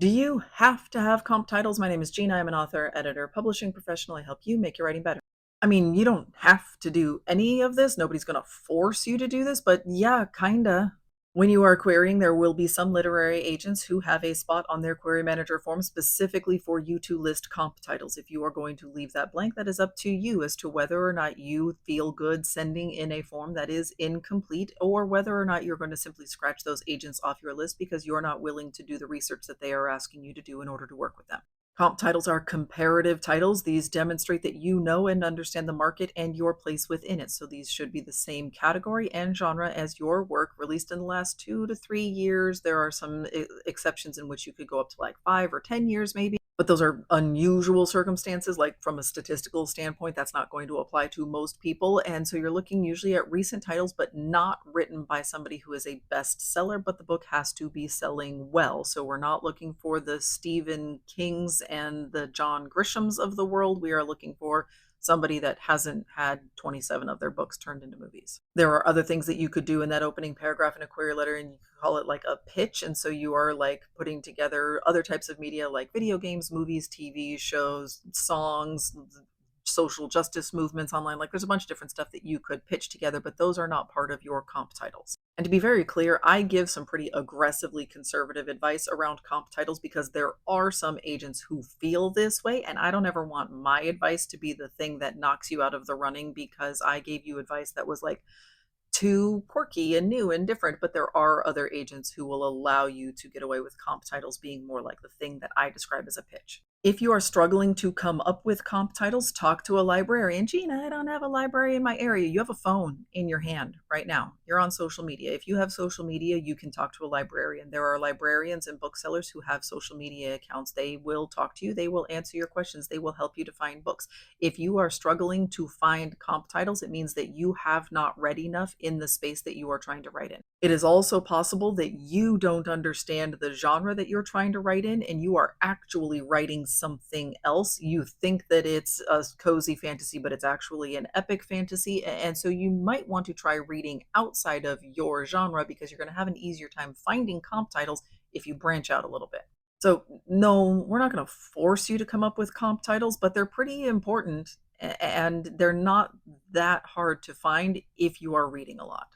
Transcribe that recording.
Do you have to have comp titles? My name is Gina. I'm an author, editor, publishing professional. I help you make your writing better. I mean, you don't have to do any of this. Nobody's going to force you to do this, but yeah, kinda. When you are querying, there will be some literary agents who have a spot on their query manager form specifically for you to list comp titles. If you are going to leave that blank, that is up to you as to whether or not you feel good sending in a form that is incomplete, or whether or not you're going to simply scratch those agents off your list because you're not willing to do the research that they are asking you to do in order to work with them. Comp titles are comparative titles. These demonstrate that you know and understand the market and your place within it. So these should be the same category and genre as your work released in the last 2 to 3 years. There are some exceptions in which you could go up to like 5 or 10 years, maybe. But those are unusual circumstances. Like from a statistical standpoint, that's not going to apply to most people. And so you're looking usually at recent titles, but not written by somebody who is a bestseller, but the book has to be selling well. So we're not looking for the Stephen Kings and the John Grishams of the world. We are looking for somebody that hasn't had 27 of their books turned into movies. There are other things that you could do in that opening paragraph in a query letter, and you could call it like a pitch. And so you are like putting together other types of media like video games, movies, TV shows, songs, social justice movements online. Like there's a bunch of different stuff that you could pitch together, but those are not part of your comp titles. And to be very clear, I give some pretty aggressively conservative advice around comp titles because there are some agents who feel this way. And I don't ever want my advice to be the thing that knocks you out of the running because I gave you advice that was like too quirky and new and different. But there are other agents who will allow you to get away with comp titles being more like the thing that I describe as a pitch. If you are struggling to come up with comp titles, talk to a librarian. Gina, I don't have a library in my area. You have a phone in your hand right now. You're on social media. If you have social media, you can talk to a librarian. There are librarians and booksellers who have social media accounts. They will talk to you. They will answer your questions. They will help you to find books. If you are struggling to find comp titles, it means that you have not read enough in the space that you are trying to write in. It is also possible that you don't understand the genre that you're trying to write in, and you are actually writing something else. You think that it's a cozy fantasy, but it's actually an epic fantasy. And so you might want to try reading outside of your genre because you're going to have an easier time finding comp titles if you branch out a little bit. So, no, we're not going to force you to come up with comp titles, but they're pretty important and they're not that hard to find if you are reading a lot.